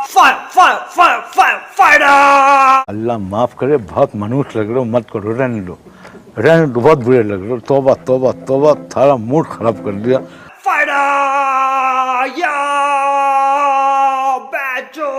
Fire fire fire fire fire. Allah माफ करे, बहुत मनुष्य लग रहे हो, मत करो, रहने दो, बहुत बुरे लग रहे हो। तौबा तौबा तौबा, थारा मूड खराब कर दिया। फायर या बैचो।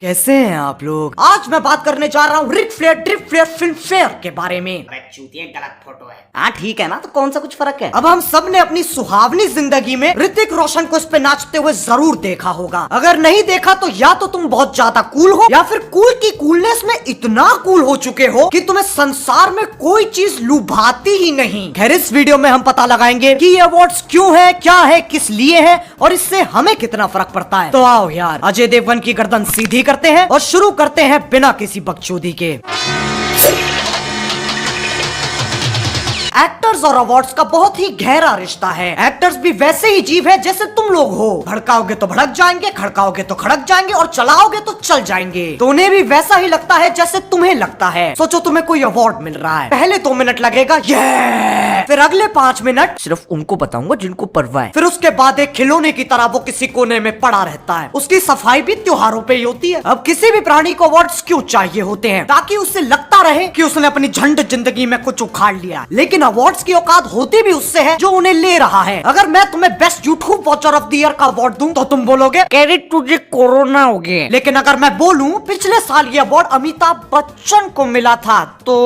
कैसे हैं आप लोग? आज मैं बात करने जा रहा हूँ Ric Flair drip Flair Filmfare के बारे में। चूतिया गलत फोटो है। हाँ ठीक है ना, तो कौन सा कुछ फर्क है। अब हम सब ने अपनी सुहावनी जिंदगी में ऋतिक रोशन को इस पे नाचते हुए जरूर देखा होगा। अगर नहीं देखा तो या तो तुम बहुत ज्यादा कूल हो, या फिर कूल की कूलनेस में इतना कूल हो चुके हो कि तुम्हें संसार में कोई चीज लुभाती ही नहीं। खैर, इस वीडियो में हम पता लगाएंगे कि ये अवार्ड्स क्यों है, क्या है, किस लिए है और इससे हमें कितना फर्क पड़ता है। तो आओ यार, अजय देवगन की गर्दन सीधी करते हैं और शुरू करते हैं बिना किसी बकचोदी के। एक्टर्स और अवार्ड्स का बहुत ही गहरा रिश्ता है। एक्टर्स भी वैसे ही जीव है जैसे तुम लोग हो। भड़काओगे तो भड़क जाएंगे, खड़काओगे तो खड़क जाएंगे और चलाओगे तो चल जाएंगे। तो उन्हें भी वैसा ही लगता है जैसे तुम्हें लगता है। सोचो तुम्हें कोई अवार्ड मिल रहा है, पहले 2 मिनट लगेगा ये, फिर अगले 5 मिनट सिर्फ उनको बताऊंगा जिनको परवाह है, फिर उसके बाद एक खिलौने की तरह वो किसी कोने में पड़ा रहता है। उसकी सफाई भी त्योहारों पे ही होती है। अब किसी भी प्राणी को अवार्ड्स क्यों चाहिए होते हैं? ताकि उससे लगता रहे कि उसने अपनी झंड जिंदगी में कुछ उखाड़ लिया। लेकिन अवार्ड्स की औकात होती भी उससे है जो उन्हें ले रहा है। अगर मैं तुम्हें best YouTube watcher of the year का अवार्ड दूं तो तुम बोलोगे क्रेडिट तुझे कोरोना हो गया। लेकिन अगर मैं बोलूं पिछले साल ये अवार्ड अमिताभ बच्चन को मिला था तो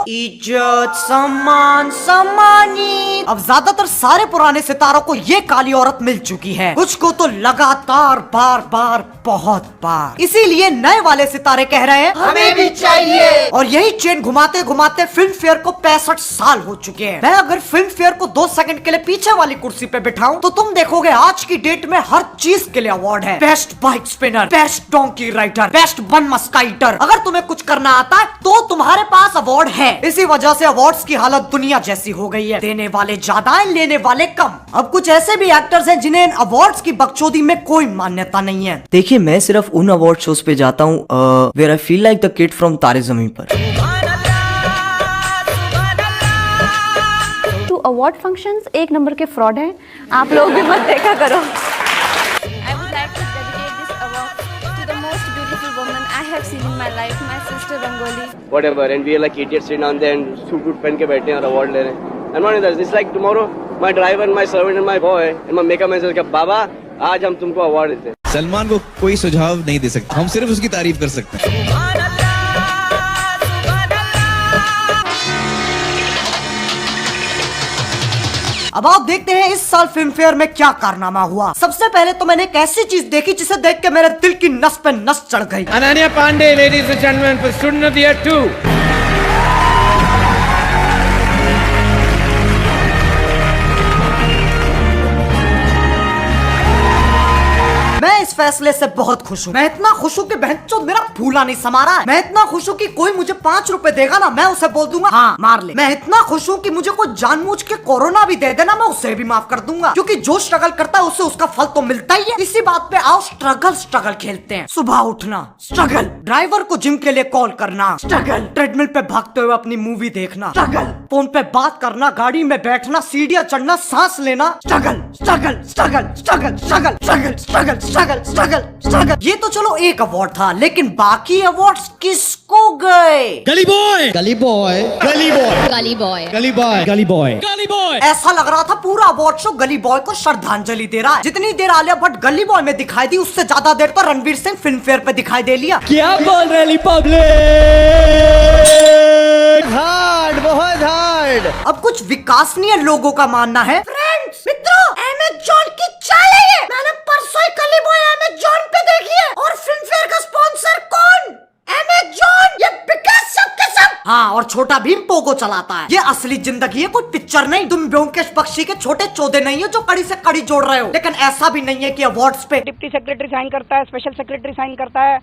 इज्जत सम्मान सम्मानित। अब ज्यादातर सारे पुराने सितारों को ये काली औरत मिल चुकी है, कुछ को तो लगातार बार बार बहुत बार। इसीलिए नए वाले सितारे कह रहे हैं हमें भी चाहिए। और यही चेन घुमाते घुमाते फिल्म फेयर को 65 साल हो चुके हैं। मैं अगर फिल्म फेयर को 2 सेकंड के लिए पीछे वाली कुर्सी पे बिठाऊं तो तुम देखोगे आज की डेट में हर चीज के लिए अवार्ड है। Best bike spinner, best donkey rider, best बन मस्काइटर। अगर तुम्हें कुछ करना आता है तो तुम्हारे पास अवार्ड है। इसी वजह से अवार्ड्स की हालत दुनिया जैसी हो गई है, देने वाले ज्यादा है, लेने वाले कम। अब कुछ ऐसे भी एक्टर्स हैं जिन्हें अवार्ड्स की बकचोदी में कोई मान्यता नहीं है। देखिए, मैं सिर्फ उन अवार्ड शोज पे जाता हूँ where I feel like the kid from Taare Zameen Par. Award functions एक नंबर के फ्रॉड हैं, आप लोग भी मत देखा करो। I would like to dedicate this award to the most beautiful woman I have seen in my life, my sister Rangoli. Whatever, and we are like idiots sitting down there and suit पहन के बैठे हैं और award ले रहे हैं। And not only that, it's like tomorrow my driver and my servant and my boy and my makeup man says कि बाबा आज हम तुमको अवार्ड देते हैं। सलमान को कोई सुझाव नहीं दे सकता, हम सिर्फ उसकी तारीफ कर सकते हैं। अब आप देखते हैं इस साल फिल्म फेयर में क्या कारनामा हुआ। सबसे पहले तो मैंने एक ऐसी चीज देखी जिसे देख के मेरे दिल की नस पे नस चढ़ गई। Ananya Pandey, ladies and gentleman, for student of the year 2। मैं इस फैसले से बहुत खुश हूँ। मैं इतना खुश हूँ कि बहनचोद मेरा फूला नहीं समा रहा है। मैं इतना खुश हूँ कि कोई मुझे 5 रुपए देगा ना, मैं उसे बोल दूंगा हाँ मार ले। मैं इतना खुश हूँ कि मुझे कोई जानबूझ के कोरोना भी दे देना, मैं उसे भी माफ कर दूंगा, क्योंकि जो स्ट्रगल करता है उसे उसका फल तो मिलता ही है। इसी बात पे आओ स्ट्रगल खेलते हैं। सुबह उठना स्ट्रगल, ड्राइवर को जिम के लिए कॉल करना स्ट्रगल, ट्रेडमिल पे भागते हुए अपनी मूवी देखना स्ट्रगल, फोन पे बात करना, गाड़ी में बैठना, सीढ़ियाँ चढ़ना, सांस लेना struggle struggle struggle struggle struggle struggle struggle struggle struggle struggle. ये तो चलो एक अवार्ड था, लेकिन बाकी अवार्ड्स किसको गए? गली बॉय, गली बॉय, गली बॉय, गली बॉय, गली बॉय, गली बॉय, गली बॉय। ऐसा लग रहा था पूरा अवार्ड शो गली बॉय को श्रद्धांजलि दे रहा है। जितनी देर आलिया भट्ट गली बॉय में दिखाई दी, उससे ज्यादा देर तो रणवीर सिंह फिल्म फेयर पे दिखाई दे लिया। क्या बोल रही पब्लिक? हार्ड, बहुत हार्ड। अब कुछ विकासनीय लोगों का मानना है, फ्रेंड्स, मित्रों, अमेज़न की चाय है ये। मैंने परसों ही गली बॉय अमेज़न पे देखी है। और फिल्म फेयर का स्पॉन्सर कौन? अमेज़न। ये बिकास सबके सब। हाँ, और छोटा भीम पोगो चलाता है। ये असली जिंदगी है, कोई पिक्चर नहीं। तुम ब्योमकेश बख्शी के छोटे चौधे नहीं हो जो कड़ी से कड़ी जोड़ रहे हो। लेकिन ऐसा भी नहीं है कि अवार्ड्स पे डिप्टी सेक्रेटरी साइन करता है, स्पेशल सेक्रेटरी साइन करता है,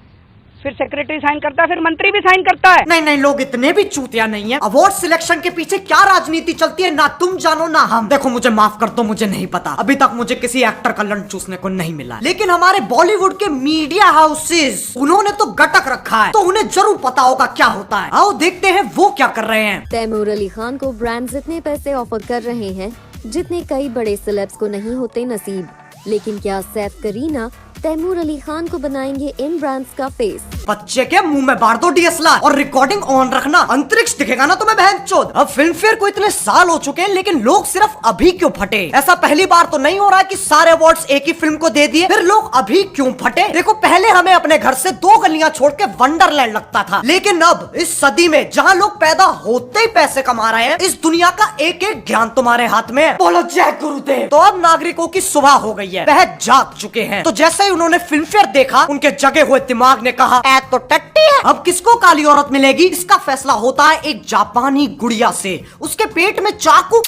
फिर सेक्रेटरी साइन करता है, फिर मंत्री भी साइन करता है। नहीं नहीं, लोग इतने भी चूतिया नहीं है। अवार्ड सिलेक्शन के पीछे क्या राजनीति चलती है ना तुम जानो ना हम। देखो, मुझे माफ कर दो, मुझे नहीं पता। अभी तक मुझे किसी एक्टर का लंच चूसने को नहीं मिला। लेकिन हमारे बॉलीवुड के मीडिया हाउसेस, उन्होंने तो गटक रखा है, तो उन्हें जरूर पता होगा क्या होता है। आओ देखते हैं वो क्या कर रहे हैं। तैमूर अली खान को ब्रांड्स इतने पैसे ऑफर कर रहे हैं जितने कई बड़े सेलेब्स को नहीं होते नसीब। लेकिन क्या सैफ करीना तैमूर अली खान को बनाएंगे इन ब्रांड्स का फेस? बच्चे के मुंह में बाढ़ दो डीएसएलआर और रिकॉर्डिंग ऑन रखना, अंतरिक्ष दिखेगा ना तुम्हें बहनचोद। अब फिल्म फेयर को इतने साल हो चुके हैं लेकिन लोग सिर्फ अभी क्यों फटे? ऐसा पहली बार तो नहीं हो रहा कि सारे अवार्ड्स एक ही फिल्म को दे दिए, फिर लोग अभी क्यों फटे? देखो पहले हमें अपने घर से 2 गलियां छोड़ के वंडरलैंड लगता था, लेकिन अब इस सदी में जहाँ लोग पैदा होते ही पैसे कमा रहे हैं, इस दुनिया का एक एक ज्ञान तुम्हारे हाथ में है। बोलो जय गुरुदेव। तो अब नागरिकों की सुबह हो गई है, वह जाग चुके हैं। तो जैसे ही उन्होंने फिल्म फेयर देखा, उनके जगे हुए दिमाग ने कहा ऐ तो टट्टी है, अब किसको काली औरत मिलेगी? इसका फैसला होता है एक जापानी गुड़िया से। उसके पेट में चाकू,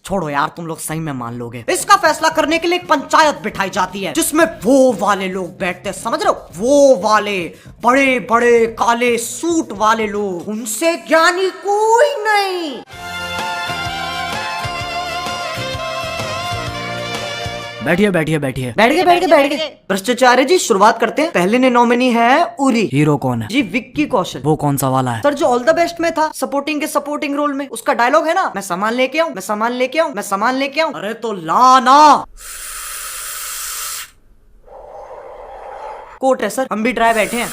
छोड़ो यार तुम लोग सही में मान लोगे। इसका फैसला करने के लिए एक पंचायत बिठाई जाती है जिसमें वो वाले लोग बैठते हैं, समझ रहे हो, वो वाले बड़े बड़े काले सूट वाले लोग, उनसे ज्ञानी कोई नहीं। बैठिए बैठिए बैठिए। बैठ गए। भ्रष्टाचार्य जी शुरुआत करते हैं। पहले ने नॉमिनी है उरी। हीरो कौन है जी? विक्की कौशल। वो कौन सा वाला है? सर जो ऑल द बेस्ट में था, सपोर्टिंग के सपोर्टिंग रोल में, उसका डायलॉग है ना, मैं सामान लेके आऊं, मैं सामान लेके आऊं, मैं सामान लेके आऊं। अरे तो लाना कोट है सर, हम भी ड्राई बैठे हैं,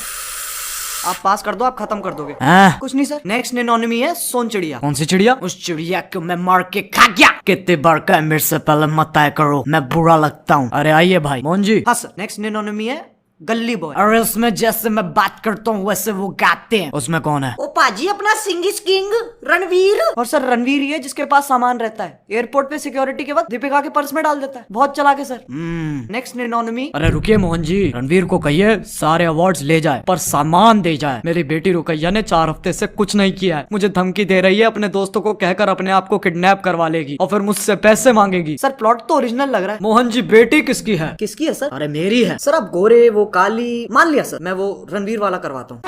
आप पास कर दो, आप खत्म कर दोगे। कुछ नहीं सर। नेक्स्ट एनोनिमी है सोन चिड़िया। कौन सी चिड़िया? उस चिड़िया को मैं मार के खा गया। कितने बार का मेरे से पहले मत तय करो, मैं बुरा लगता हूँ। अरे आइए भाई मोहन जी। हाँ सर। नेक्स्ट एनोनिमी है गल्ली बॉय। अरे उसमें जैसे मैं बात करता हूँ वैसे वो गाते हैं। उसमें कौन है? ओ पाजी अपना सिंग इज किंग रणवीर। और सर रणवीर ही है जिसके पास सामान रहता है, एयरपोर्ट पे सिक्योरिटी के वक्त दीपिका के पर्स में डाल देता है, बहुत चला के सर। नेक्स्ट एनोनिमी। अरे रुकिए मोहन जी, रणवीर को कहिए सारे अवार्ड्स ले जाए पर सामान दे जाए। मेरी बेटी रुकैया ने 4 हफ्ते से कुछ नहीं किया है, मुझे धमकी दे रही है अपने दोस्तों को कहकर अपने आप को किडनैप करवा लेगी और फिर मुझसे पैसे मांगेगी। सर प्लॉट तो ओरिजिनल लग रहा है। मोहन जी बेटी किसकी है? किसकी है सर? अरे मेरी है। सर आप गोरे, वो काली, मान लिया सर, मैं वो रणवीर वाला करवाता हूँ।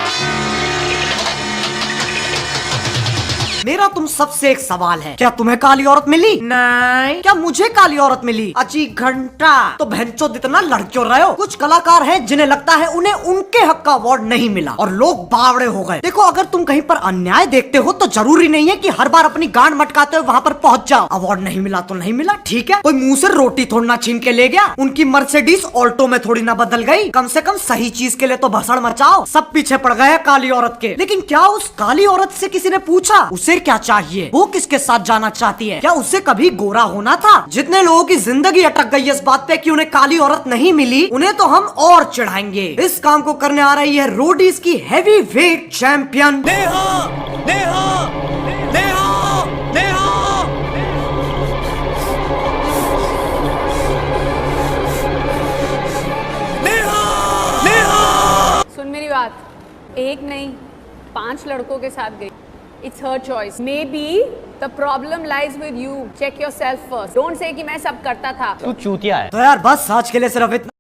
मेरा तुम सबसे एक सवाल है, क्या तुम्हें काली औरत मिली? नहीं। क्या मुझे काली औरत मिली? अची घंटा। तो बहनचोद इतना लड़ क्यों रहे हो? कुछ कलाकार हैं जिन्हें लगता है उन्हें उनके हक का अवार्ड नहीं मिला और लोग बावड़े हो गए। देखो अगर तुम कहीं पर अन्याय देखते हो तो जरूरी नहीं है कि हर बार अपनी गांड मटकाते हुए वहाँ पर पहुँच जाओ। अवार्ड नहीं मिला तो नहीं मिला, ठीक है। कोई मुंह से रोटी थोड़ी ना छीन के ले गया, उनकी मर्सिडीज ऑल्टो में थोड़ी ना बदल गई। कम से कम सही चीज के लिए तो भसड़ मचाओ। सब पीछे पड़ गए काली औरत के। लेकिन क्या उस काली औरत से किसी ने पूछा उसे क्या चाहिए, वो किसके साथ जाना चाहती है? क्या उसे कभी गोरा होना था? जितने लोगों की जिंदगी अटक गई इस बात पे कि उन्हें काली औरत नहीं मिली, उन्हें तो हम और चिढ़ाएंगे। इस काम को करने आ रही है रोडीज की heavy weight champion Neha. Neha Neha Neha Neha Neha. सुन मेरी बात, एक नहीं 5 लड़कों के साथ गई। It's her choice. Maybe the problem lies with you. Check yourself first. Don't say कि मैं सब करता था। तू चूतिया है। तो यार बस आज के लिए सिर्फ इतना।